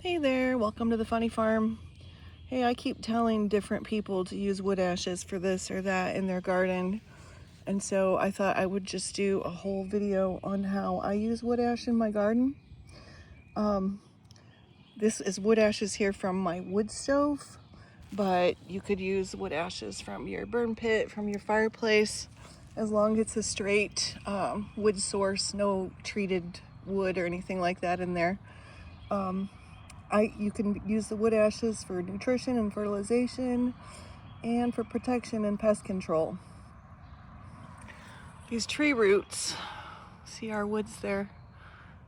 Hey there, welcome to the funny farm. Hey, I keep telling different people to use wood ashes for this or that in their garden. And so I thought I would just do a whole video on how I use wood ash in my garden. This is wood ashes here from my wood stove, but you could use wood ashes from your burn pit, from your fireplace, as long as it's a straight wood source, no treated wood or anything like that in there. You can use the wood ashes for nutrition and fertilization and for protection and pest control. These tree roots, see our woods there?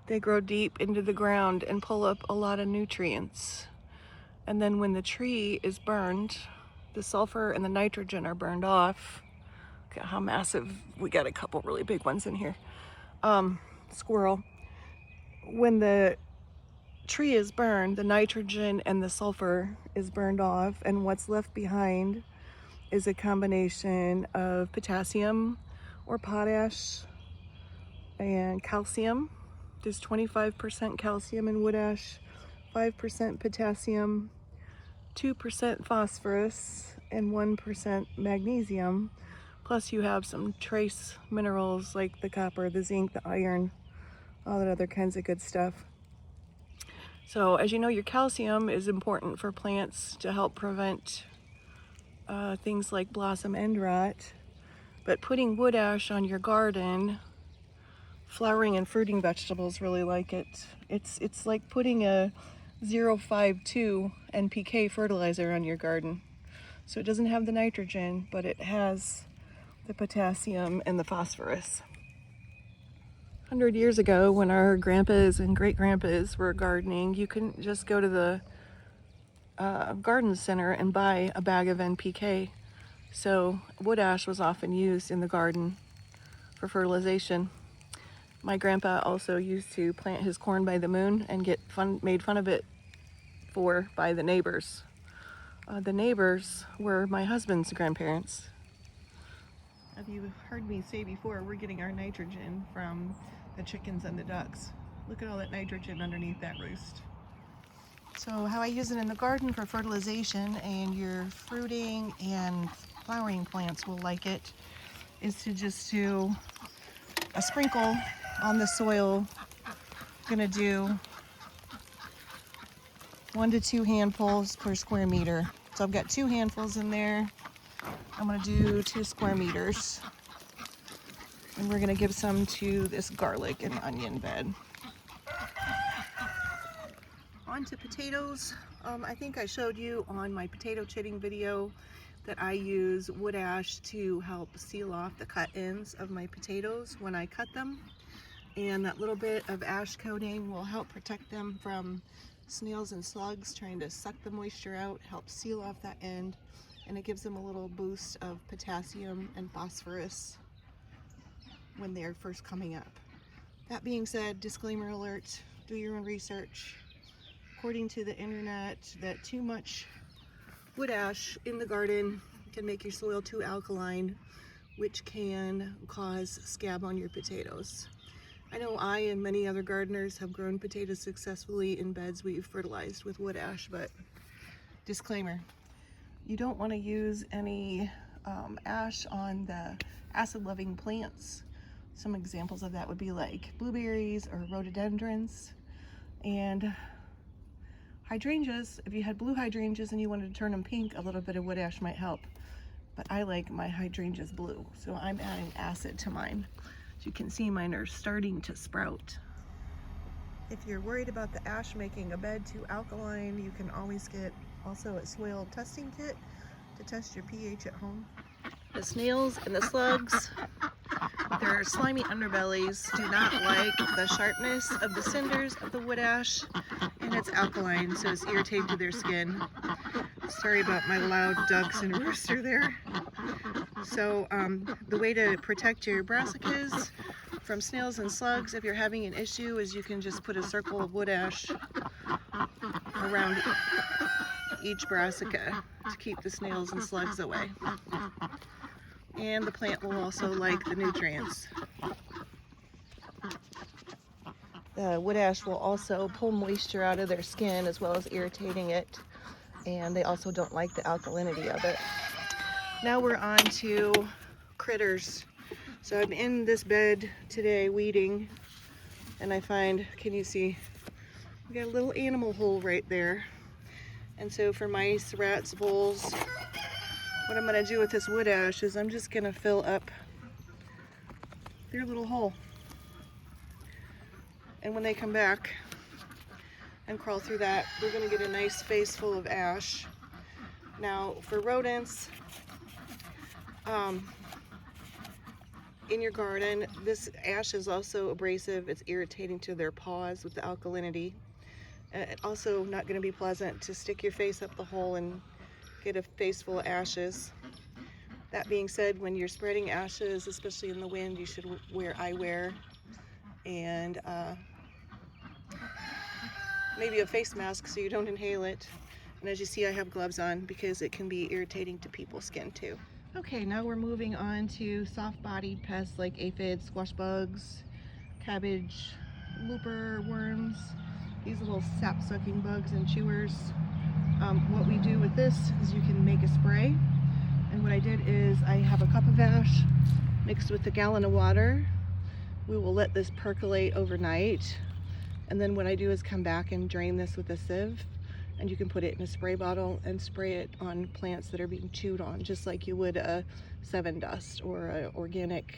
They grow deep into the ground and pull up a lot of nutrients. And then when the tree is burned, the sulfur and the nitrogen are burned off. Look at how massive, we got a couple really big ones in here. Squirrel. When the tree is burned, the nitrogen and the sulfur is burned off, and what's left behind is a combination of potassium or potash and calcium. There's 25% calcium in wood ash, 5% potassium, 2% phosphorus, and 1% magnesium. Plus you have some trace minerals like the copper, the zinc, the iron, all that other kinds of good stuff. So as you know, your calcium is important for plants to help prevent things like blossom end rot. But putting wood ash on your garden, flowering and fruiting vegetables really like it. It's like putting a 0.52 NPK fertilizer on your garden. So it doesn't have the nitrogen, but it has the potassium and the phosphorus. 100 years ago, when our grandpas and great-grandpas were gardening, you couldn't just go to the garden center and buy a bag of NPK. So wood ash was often used in the garden for fertilization. My grandpa also used to plant his corn by the moon and get made fun of it by the neighbors. The neighbors were my husband's grandparents. Have you heard me say before, we're getting our nitrogen from the chickens and the ducks. Look at all that nitrogen underneath that roost. So how I use it in the garden for fertilization, and your fruiting and flowering plants will like it, is to just do a sprinkle on the soil. I'm gonna do 1 to 2 handfuls per square meter. So I've got 2 handfuls in there. I'm gonna do 2 square meters. And we're gonna give some to this garlic and onion bed. On to potatoes. I think I showed you on my potato chitting video that I use wood ash to help seal off the cut ends of my potatoes when I cut them. And that little bit of ash coating will help protect them from snails and slugs trying to suck the moisture out, help seal off that end, and it gives them a little boost of potassium and phosphorus when they're first coming up. That being said, disclaimer alert, do your own research. According to the internet, that too much wood ash in the garden can make your soil too alkaline, which can cause scab on your potatoes. I know I and many other gardeners have grown potatoes successfully in beds we've fertilized with wood ash, but disclaimer, you don't want to use any ash on the acid-loving plants. Some examples of that would be like blueberries or rhododendrons and hydrangeas. If you had blue hydrangeas and you wanted to turn them pink, a little bit of wood ash might help. But I like my hydrangeas blue, so I'm adding acid to mine. As you can see, mine are starting to sprout. If you're worried about the ash making a bed too alkaline, you can always get also a soil testing kit to test your pH at home. The snails and the slugs, their slimy underbellies do not like the sharpness of the cinders of the wood ash, and it's alkaline, so it's irritating to their skin. Sorry about my loud ducks and rooster there. So the way to protect your brassicas from snails and slugs, if you're having an issue, is you can just put a circle of wood ash around each brassica to keep the snails and slugs away. And the plant will also like the nutrients. The wood ash will also pull moisture out of their skin as well as irritating it, and they also don't like the alkalinity of it. Now we're on to critters. So I'm in this bed today weeding, and I find, can you see, we got a little animal hole right there. And so for mice, rats, voles, what I'm gonna do with this wood ash is I'm just gonna fill up their little hole. And when they come back and crawl through that, we're gonna get a nice face full of ash. Now for rodents, in your garden, this ash is also abrasive. It's irritating to their paws with the alkalinity. And also not going to be pleasant to stick your face up the hole and get a face full of ashes. That being said, when you're spreading ashes, especially in the wind, you should wear eyewear and maybe a face mask so you don't inhale it. And as you see, I have gloves on because it can be irritating to people's skin too. Okay, now we're moving on to soft-bodied pests like aphids, squash bugs, cabbage, looper worms, these little sap-sucking bugs and chewers. What we do with this is you can make a spray. And what I did is I have a cup of ash mixed with a gallon of water. We will let this percolate overnight. And then what I do is come back and drain this with a sieve. And you can put it in a spray bottle and spray it on plants that are being chewed on, just like you would a 7 dust or an organic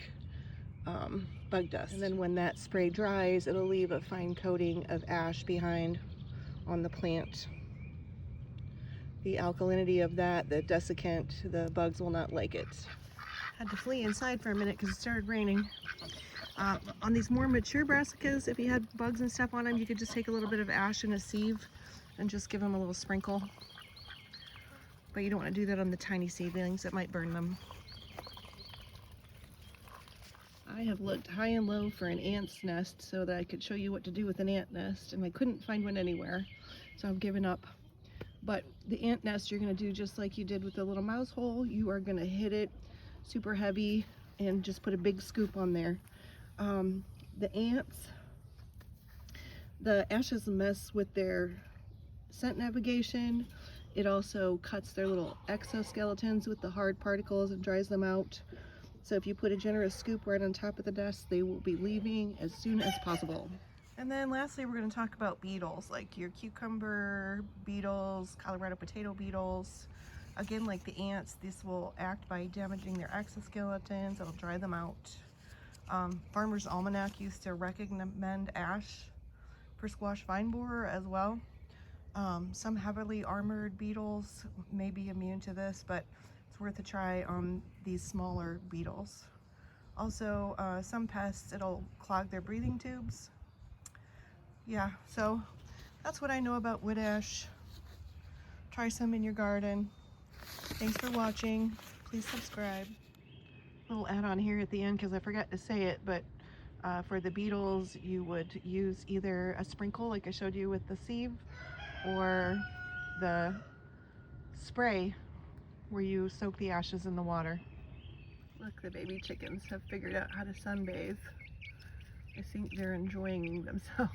bug dust. And then when that spray dries, it'll leave a fine coating of ash behind on the plant. The alkalinity of that, the desiccant, the bugs will not like it. Had to flee inside for a minute because it started raining. On these more mature brassicas, if you had bugs and stuff on them, you could just take a little bit of ash in a sieve and just give them a little sprinkle. But you don't want to do that on the tiny seedlings, it might burn them. I have looked high and low for an ant's nest so that I could show you what to do with an ant nest, and I couldn't find one anywhere, so I've given up. But the ant nest, you're going to do just like you did with the little mouse hole. You are going to hit it super heavy and just put a big scoop on there. The ants, the ashes mess with their scent navigation. It also cuts their little exoskeletons with the hard particles and dries them out. So if you put a generous scoop right on top of the nest, they will be leaving as soon as possible. And then lastly, we're going to talk about beetles, like your cucumber beetles, Colorado potato beetles. Again, like the ants, this will act by damaging their exoskeletons. It'll dry them out. Farmer's Almanac used to recommend ash for squash vine borer as well. Some heavily armored beetles may be immune to this, but it's worth a try on these smaller beetles. Also, some pests, it'll clog their breathing tubes. Yeah, so that's what I know about wood ash. Try some in your garden. Thanks for watching. Please subscribe. Little add-on here at the end because I forgot to say it, but for the beetles, you would use either a sprinkle like I showed you with the sieve, or the spray where you soak the ashes in the water. Look, the baby chickens have figured out how to sunbathe. I think they're enjoying themselves.